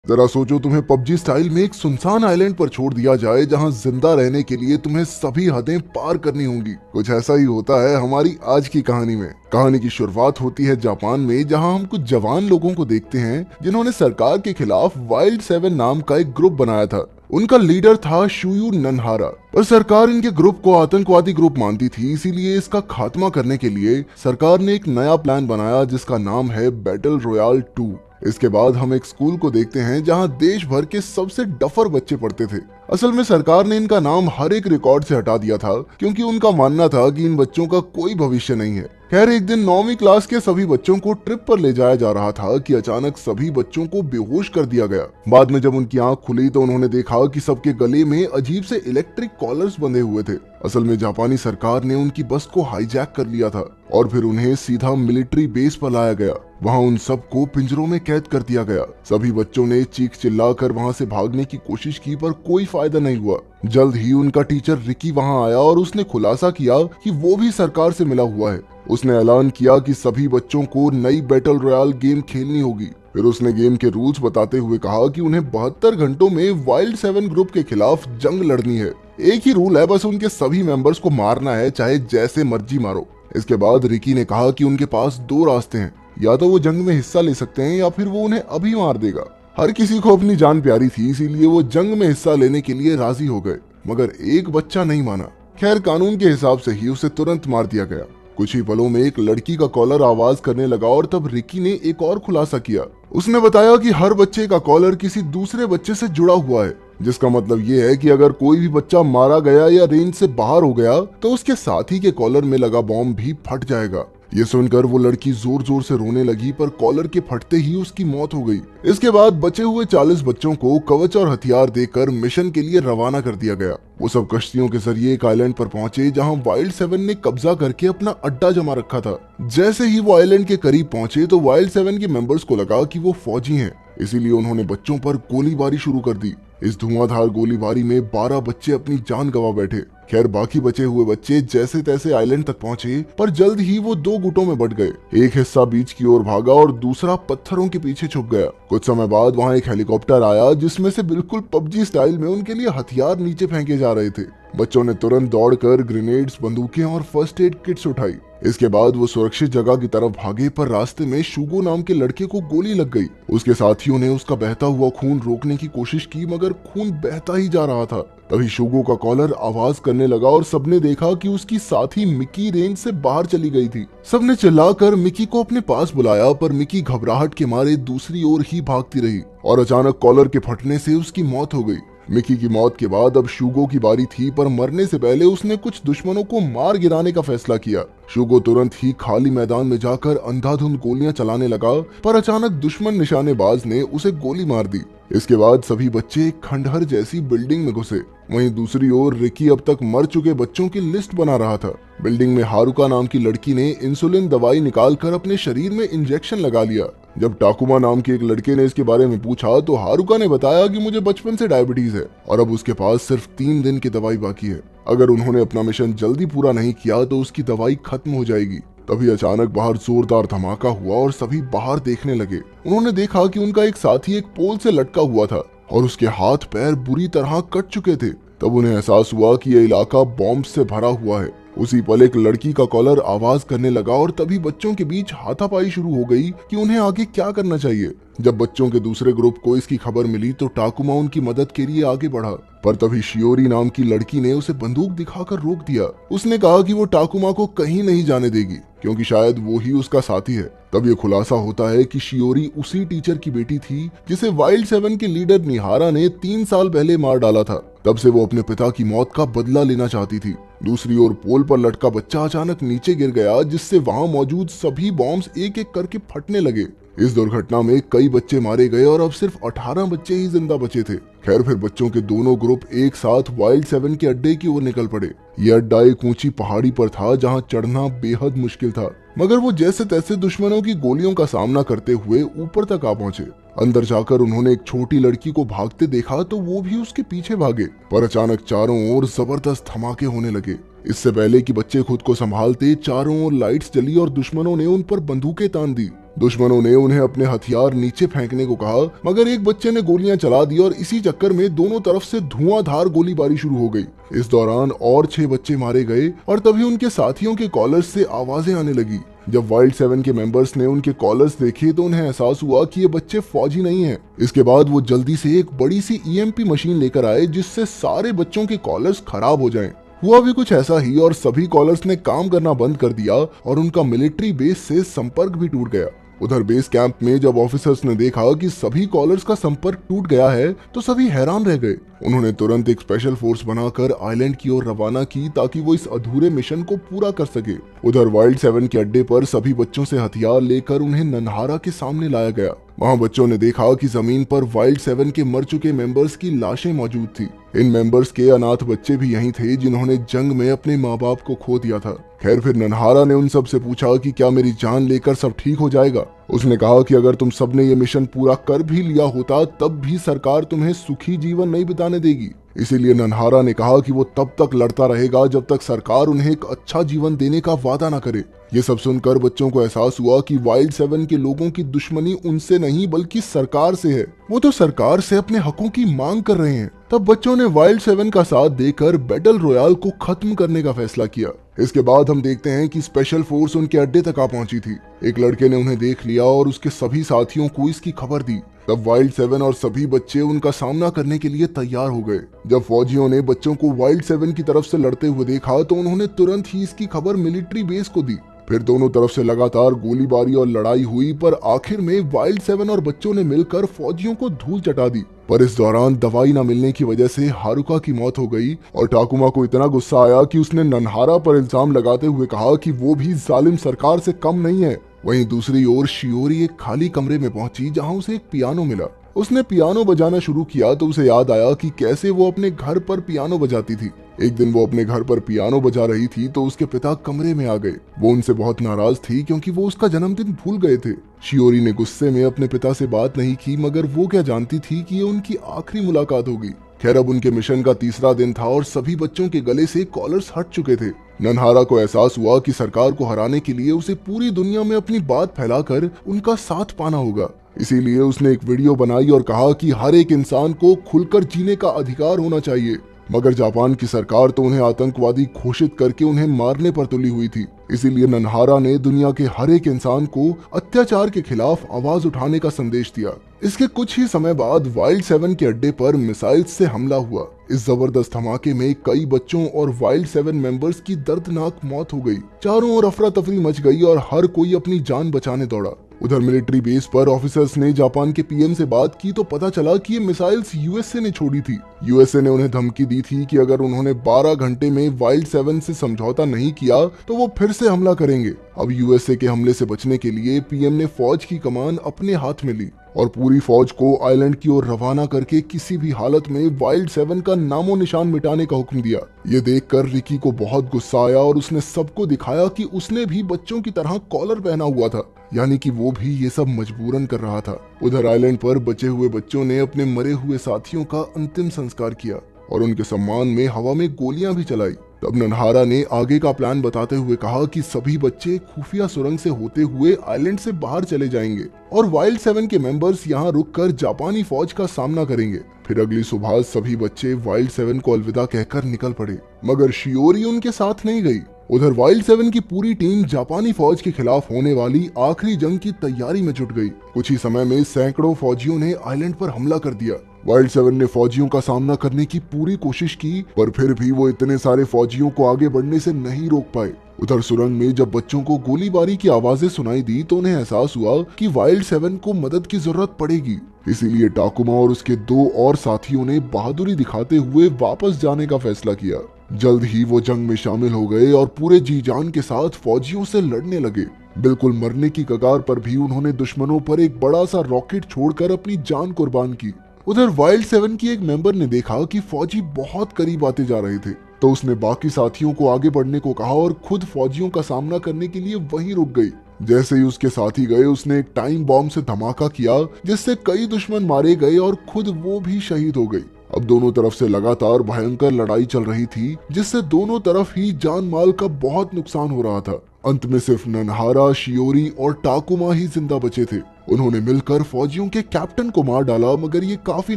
जरा सोचो, तुम्हें पबजी स्टाइल में एक सुनसान आइलैंड पर छोड़ दिया जाए जहां जिंदा रहने के लिए तुम्हें सभी हदें पार करनी होंगी। कुछ ऐसा ही होता है हमारी आज की कहानी में। कहानी की शुरुआत होती है जापान में, जहां हम कुछ जवान लोगों को देखते हैं जिन्होंने सरकार के खिलाफ वाइल्ड 7 नाम का एक ग्रुप बनाया था। उनका लीडर था शुयू ननहारा, और सरकार इनके ग्रुप को आतंकवादी ग्रुप मानती थी। इसीलिए इसका खात्मा करने के लिए सरकार ने एक नया प्लान बनाया जिसका नाम है बैटल रॉयल 2। इसके बाद हम एक स्कूल को देखते हैं जहां देश भर के सबसे डफर बच्चे पढ़ते थे। असल में सरकार ने इनका नाम हर एक रिकॉर्ड से हटा दिया था क्योंकि उनका मानना था कि इन बच्चों का कोई भविष्य नहीं है। खैर, एक दिन 9वीं क्लास के सभी बच्चों को ट्रिप पर ले जाया जा रहा था कि अचानक सभी बच्चों को बेहोश कर दिया गया। बाद में जब उनकी आंख खुली तो उन्होंने देखा कि सबके गले में अजीब से इलेक्ट्रिक कॉलर्स बंधे हुए थे। असल में जापानी सरकार ने उनकी बस को हाईजैक कर लिया था और फिर उन्हें सीधा मिलिट्री बेस पर लाया गया। वहां उन सबको पिंजरों में कैद कर दिया गया। सभी बच्चों ने चीख चिल्लाकर वहां से भागने की कोशिश की पर कोई फायदा नहीं हुआ। जल्द ही उनका टीचर रिकी वहां आया और उसने खुलासा किया कि वो भी सरकार से मिला हुआ है। उसने ऐलान किया कि सभी बच्चों को नई बैटल रॉयल गेम खेलनी होगी। फिर उसने गेम के रूल्स बताते हुए कहा कि उन्हें 72 घंटों में वाइल्ड 7 ग्रुप के खिलाफ जंग लड़नी है। एक ही रूल है, बस उनके सभी मेंबर्स को मारना है, चाहे जैसे मर्जी मारो। इसके बाद रिकी ने कहा कि उनके पास 2 रास्ते हैं, या तो वो जंग में हिस्सा ले सकते हैं या फिर वो उन्हें अभी मार देगा। हर किसी को अपनी जान प्यारी थी, इसीलिए वो जंग में हिस्सा लेने के लिए राजी हो गए, मगर एक बच्चा नहीं माना। खैर, कानून के हिसाब से ही उसे तुरंत मार दिया गया। कुछ ही पलों में एक लड़की का कॉलर आवाज करने लगा और तब रिकी ने एक और खुलासा किया। उसने बताया कि हर बच्चे का कॉलर किसी दूसरे बच्चे से जुड़ा हुआ है, जिसका मतलब ये है कि अगर कोई भी बच्चा मारा गया या रेंज से बाहर हो गया तो उसके साथी के कॉलर में लगा बॉम्ब भी फट जाएगा। ये सुनकर वो लड़की जोर जोर से रोने लगी, पर कॉलर के फटते ही उसकी मौत हो गई। इसके बाद बचे हुए 40 बच्चों को कवच और हथियार देकर मिशन के लिए रवाना कर दिया गया। वो सब कश्तियों के जरिए एक आइलैंड पर पहुंचे जहां वाइल्ड 7 ने कब्जा करके अपना अड्डा जमा रखा था। जैसे ही वो आइलैंड के करीब पहुंचे तो वाइल्ड 7 के मेंबर्स को लगा कि वो फौजी हैं, इसीलिए उन्होंने बच्चों पर गोलीबारी शुरू कर दी। इस धुआंधार गोलीबारी में 12 बच्चे अपनी जान गंवा बैठे। खैर, बाकी बचे हुए बच्चे जैसे तैसे आइलैंड तक पहुंचे, पर जल्द ही वो 2 गुटों में बट गए। एक हिस्सा बीच की ओर भागा और दूसरा पत्थरों के पीछे छुप गया। कुछ समय बाद वहां एक हेलीकॉप्टर आया जिसमें से बिल्कुल पबजी स्टाइल में उनके लिए हथियार नीचे फेंके जा रहे थे। बच्चों ने तुरंत दौड़कर ग्रेनेड्स, बंदूकें और फर्स्ट एड किट्स उठाई। इसके बाद वो सुरक्षित जगह की तरफ भागे, पर रास्ते में शुगो नाम के लड़के को गोली लग गई। उसके साथियों ने उसका बहता हुआ खून रोकने की कोशिश की, मगर खून बहता ही जा रहा था। तभी शुगो का कॉलर आवाज करने लगा और सबने देखा कि उसकी साथी मिकी रेंज से बाहर चली गई थी। सबने चिल्लाकर मिकी को अपने पास बुलाया, पर मिकी घबराहट के मारे दूसरी ओर ही भागती रही और अचानक कॉलर के फटने से उसकी मौत हो गई। मिकी की मौत के बाद अब शुगो की बारी थी, पर मरने से पहले उसने कुछ दुश्मनों को मार गिराने का फैसला किया। शुगो तुरंत ही खाली मैदान में जाकर अंधाधुंध गोलियां चलाने लगा, पर अचानक दुश्मन निशानेबाज ने उसे गोली मार दी। इसके बाद सभी बच्चे एक खंडहर जैसी बिल्डिंग में घुसे। वहीं दूसरी ओर रिकी अब तक मर चुके बच्चों की लिस्ट बना रहा था। बिल्डिंग में हारुका नाम की लड़की ने इंसुलिन दवाई निकालकर अपने शरीर में इंजेक्शन लगा लिया। जब टाकुमा नाम के एक लड़के ने इसके बारे में पूछा तो हारुका ने बताया कि मुझे बचपन से डायबिटीज है और अब उसके पास सिर्फ 3 दिन की दवाई बाकी है। अगर उन्होंने अपना मिशन जल्दी पूरा नहीं किया तो उसकी दवाई खत्म हो जाएगी। तभी अचानक बाहर जोरदार धमाका हुआ और सभी बाहर देखने लगे। उन्होंने देखा कि उनका एक साथी एक पोल से लटका हुआ था और उसके हाथ पैर बुरी तरह कट चुके थे। तब उन्हें एहसास हुआ कि यह इलाका बॉम्ब से भरा हुआ है। उसी पल एक लड़की का कॉलर आवाज करने लगा और तभी बच्चों के बीच हाथापाई शुरू हो गई कि उन्हें आगे क्या करना चाहिए। जब बच्चों के दूसरे ग्रुप को इसकी खबर मिली तो टाकुमा उनकी मदद के लिए आगे बढ़ा, पर तभी शियोरी नाम की लड़की ने उसे बंदूक दिखाकर रोक दिया। उसने कहा कि वो टाकुमा को कहीं नहीं जाने देगी क्योंकि शायद वो ही उसका साथी है। तब ये खुलासा होता है कि शियोरी उसी टीचर की बेटी थी जिसे वाइल्ड 7 के लीडर निहारा ने 3 साल पहले मार डाला था। तब से वो अपने पिता की मौत का बदला लेना चाहती थी। दूसरी ओर पोल पर लटका बच्चा अचानक नीचे गिर गया, जिससे वहां मौजूद सभी बॉम्ब्स एक एक करके फटने लगे। इस दुर्घटना में कई बच्चे मारे गए और अब सिर्फ 18 बच्चे ही जिंदा बचे थे। खैर, फिर बच्चों के दोनों ग्रुप एक साथ वाइल्ड 7 के अड्डे की ओर निकल पड़े। ये अड्डा एक ऊंची पहाड़ी पर था जहां चढ़ना बेहद मुश्किल था, मगर वो जैसे तैसे दुश्मनों की गोलियों का सामना करते हुए ऊपर तक आ पहुंचे। अंदर जाकर उन्होंने एक छोटी लड़की को भागते देखा तो वो भी उसके पीछे भागे, पर अचानक चारों ओर जबरदस्त धमाके होने लगे। इससे पहले कि बच्चे खुद को संभालते, चारों ओर लाइट्स जली और दुश्मनों ने उन पर बंदूकें तान दी। दुश्मनों ने उन्हें अपने हथियार नीचे फेंकने को कहा, मगर एक बच्चे ने गोलियां चला दी और इसी चक्कर में दोनों तरफ से धुआंधार गोलीबारी शुरू हो गई। इस दौरान और 6 बच्चे मारे गए और तभी उनके साथियों के कॉलर्स से आवाजें आने लगी। जब वाइल्ड 7 के मेंबर्स ने उनके कॉलर्स देखे तो उन्हें एहसास हुआ कि ये बच्चे फौजी नहीं हैं। इसके बाद वो जल्दी से एक बड़ी सी ईएमपी मशीन लेकर आए जिससे सारे बच्चों के कॉलर्स खराब हो जाएं। हुआ भी कुछ ऐसा ही और सभी कॉलर्स ने काम करना बंद कर दिया और उनका मिलिट्री बेस से संपर्क भी टूट गया। उधर बेस कैंप में जब ऑफिसर्स ने देखा कि सभी कॉलर्स का संपर्क टूट गया है तो सभी हैरान रह गए। उन्होंने तुरंत एक स्पेशल फोर्स बनाकर आइलैंड की ओर रवाना की ताकि वो इस अधूरे मिशन को पूरा कर सके। उधर वाइल्ड 7 के अड्डे पर सभी बच्चों से हथियार लेकर उन्हें नन्हारा के सामने लाया गया। वहां बच्चों ने देखा कि जमीन पर वाइल्ड 7 के मर चुके मेंबर्स की लाशें मौजूद थी। इन मेंबर्स के अनाथ बच्चे भी यहीं थे जिन्होंने जंग में अपने माँ बाप को खो दिया था। खैर, फिर नन्हारा ने उन सब से पूछा कि क्या मेरी जान लेकर सब ठीक हो जाएगा। उसने कहा कि अगर तुम सबने ये मिशन पूरा कर भी लिया होता तब भी सरकार तुम्हें सुखी जीवन नहीं बिताने देगी। इसीलिए नन्हारा ने कहा कि वो तब तक लड़ता रहेगा जब तक सरकार उन्हें एक अच्छा जीवन देने का वादा न करे। ये सब सुनकर बच्चों को एहसास हुआ कि वाइल्ड 7 के लोगों की दुश्मनी उनसे नहीं बल्कि सरकार से है। वो तो सरकार से अपने हकों की मांग कर रहे हैं। तब बच्चों ने वाइल्ड 7 का साथ देकर बैटल रॉयल को खत्म करने का फैसला किया। इसके बाद हम देखते हैं कि स्पेशल फोर्स उनके अड्डे तक आ पहुंची थी। एक लड़के ने उन्हें देख लिया और उसके सभी साथियों को इसकी खबर दी। तब वाइल्ड 7 और सभी बच्चे उनका सामना करने के लिए तैयार हो गए। जब फौजियों ने बच्चों को वाइल्ड 7 की तरफ से लड़ते हुए देखा तो उन्होंने तुरंत ही इसकी खबर मिलिट्री बेस को दी। फिर दोनों तरफ से लगातार गोलीबारी और लड़ाई हुई, पर आखिर में वाइल्ड 7 और बच्चों ने मिलकर फौजियों को धूल चटा दी। पर इस दौरान दवाई न मिलने की वजह से हारुका की मौत हो गई और टाकुमा को इतना गुस्सा आया कि उसने नन्हारा पर इल्जाम लगाते हुए कहा कि वो भी जालिम सरकार से कम नहीं है। वहीं दूसरी ओर शियोरी एक खाली कमरे में पहुंची जहां उसे एक पियानो मिला। उसने पियानो बजाना शुरू किया तो उसे याद आया कि कैसे वो अपने घर पर पियानो बजाती थी। एक दिन वो अपने घर पर पियानो बजा रही थी तो उसके पिता कमरे में आ गए। वो उनसे बहुत नाराज थी क्योंकि वो उसका जन्मदिन भूल गए थे। शियोरी ने गुस्से में अपने पिता से बात नहीं की, मगर वो क्या जानती थी कि ये उनकी आखिरी मुलाकात होगी। खैर, अब उनके मिशन का तीसरा दिन था और सभी बच्चों के गले से कॉलर्स हट चुके थे। नन्हारा को एहसास हुआ कि सरकार को हराने के लिए उसे पूरी दुनिया में अपनी बात फैलाकर उनका साथ पाना होगा। इसीलिए उसने एक वीडियो बनाई और कहा कि हर एक इंसान को खुलकर जीने का अधिकार होना चाहिए। मगर जापान की सरकार तो उन्हें आतंकवादी घोषित करके उन्हें मारने पर तुली हुई थी। इसीलिए नन्हारा ने दुनिया के हर एक इंसान को अत्याचार के खिलाफ आवाज उठाने का संदेश दिया। इसके कुछ ही समय बाद वाइल्ड 7 के अड्डे पर मिसाइल्स से हमला हुआ। इस जबरदस्त धमाके में कई बच्चों और वाइल्ड 7 मेंबर्स की दर्दनाक मौत हो गई। चारों ओर अफरा तफरी मच गई और हर कोई अपनी जान बचाने दौड़ा। उधर मिलिट्री बेस पर ऑफिसर्स ने जापान के पीएम से बात की तो पता चला कि ये मिसाइल्स यूएसए ने छोड़ी थी। यूएसए ने उन्हें धमकी दी थी कि अगर उन्होंने 12 घंटे में वाइल्ड 7 से समझौता नहीं किया तो वो फिर से हमला करेंगे। अब यूएसए के हमले से बचने के लिए पीएम ने फौज की कमान अपने हाथ में ली और पूरी फौज को आइलैंड की ओर रवाना करके किसी भी हालत में वाइल्ड 7 का नामो निशान मिटाने का हुक्म दिया। ये देखकर रिकी को बहुत गुस्सा आया और उसने सबको दिखाया कि उसने भी बच्चों की तरह कॉलर पहना हुआ था, यानी कि वो भी ये सब मजबूरन कर रहा था। उधर आइलैंड पर बचे हुए बच्चों ने अपने मरे हुए साथियों का अंतिम संस्कार किया और उनके सम्मान में हवा में गोलियां भी चलाई। तब नन्हारा ने आगे का प्लान बताते हुए कहा कि सभी बच्चे खुफिया सुरंग से होते हुए आइलैंड से बाहर चले जाएंगे और वाइल्ड 7 के मेंबर्स यहाँ रुककर जापानी फौज का सामना करेंगे। फिर अगली सुबह सभी बच्चे वाइल्ड 7 को अलविदा कहकर निकल पड़े, मगर शियोरी उनके साथ नहीं गई। उधर वाइल्ड 7 की पूरी टीम जापानी फौज के खिलाफ होने वाली आखिरी जंग की तैयारी में जुट गई। कुछ ही समय में सैकड़ों फौजियों ने आइलैंड पर हमला कर दिया। वाइल्ड 7 ने फौजियों का सामना करने की पूरी कोशिश की, पर फिर भी वो इतने सारे फौजियों को आगे बढ़ने से नहीं रोक पाए। उधर सुरंग में जब बच्चों को गोलीबारी की आवाजें सुनाई दी तो उन्हें एहसास हुआ कि वाइल्ड 7 को मदद की जरूरत पड़ेगी। इसीलिए टाकुमा और उसके 2 और साथियों ने बहादुरी दिखाते हुए वापस जाने का फैसला किया। जल्द ही वो जंग में शामिल हो गए और पूरे जी जान के साथ फौजियों से लड़ने लगे। बिल्कुल मरने की कगार पर भी उन्होंने दुश्मनों पर एक बड़ा सा रॉकेट छोड़कर अपनी जान कुर्बान की। उधर वाइल्ड 7 की एक मेंबर ने देखा कि फौजी बहुत करीब आते जा रहे थे, तो उसने बाकी साथियों को आगे बढ़ने को कहा और खुद फौजियों का सामना करने के लिए वहीं रुक गई। जैसे ही उसके साथी गए उसने एक टाइम बॉम्ब से धमाका किया जिससे कई दुश्मन मारे गए और खुद वो भी शहीद हो गई। अब दोनों तरफ से लगातार भयंकर लड़ाई चल रही थी, जिससे दोनों तरफ ही जान माल का बहुत नुकसान हो रहा था। अंत में सिर्फ नन्हारा, शियोरी और टाकुमा ही जिंदा बचे थे। उन्होंने मिलकर फौजियों के कैप्टन को मार डाला, मगर ये काफी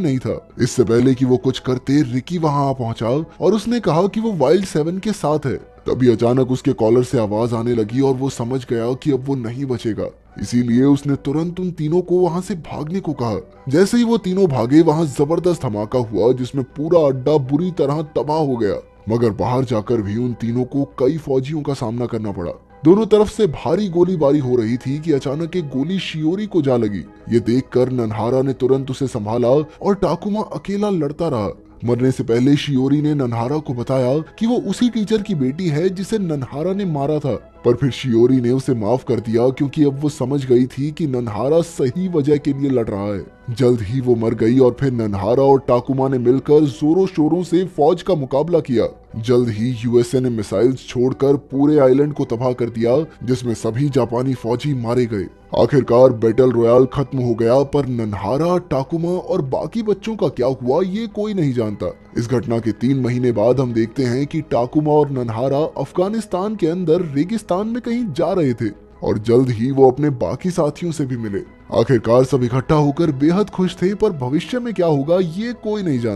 नहीं था। इससे पहले कि वो कुछ करते, रिकी वहां आ पहुंचा और उसने कहा कि वो वाइल्ड 7 के साथ है। तभी अचानक उसके कॉलर से आवाज आने लगी और वो समझ गया कि अब वो नहीं बचेगा। इसीलिए उसने तुरंत उन तीनों को वहां से भागने को कहा। जैसे ही वो तीनों भागे, वहां जबरदस्त धमाका हुआ जिसमें पूरा अड्डा बुरी तरह तबाह हो गया। मगर बाहर जाकर भी उन तीनों को कई फौजियों का सामना करना पड़ा। दोनों तरफ से भारी गोलीबारी हो रही थी कि अचानक एक गोली शियोरी को जा लगी। ये देखकर नन्हारा ने तुरंत उसे संभाला और टाकुमा अकेला लड़ता रहा। मरने से पहले शियोरी ने नन्हारा को बताया कि वो उसी टीचर की बेटी है जिसे नन्हारा ने मारा था। पर फिर शियोरी ने उसे माफ कर दिया, क्योंकि अब वो समझ गई थी कि नन्हारा सही वजह के लिए लड़ रहा है। जल्द ही वो मर गई और फिर नन्हारा और टाकुमा ने मिलकर जोरों शोरों से फौज का मुकाबला किया। जल्द ही यूएसए ने मिसाइल्स छोड़कर पूरे आइलैंड को तबाह कर दिया, जिसमें सभी जापानी फौजी मारे गए। आखिरकार बैटल रॉयल खत्म हो गया, पर नन्हारा, टाकुमा और बाकी बच्चों का क्या हुआ ये कोई नहीं जानता। इस घटना के 3 महीने बाद हम देखते हैं कि टाकुमा और नन्हारा अफगानिस्तान के अंदर रेगिस्तान में कहीं जा रहे थे और जल्द ही वो अपने बाकी साथियों से भी मिले। आखिरकार सब इकट्ठा होकर बेहद खुश थे, पर भविष्य में क्या होगा ये कोई नहीं जानता।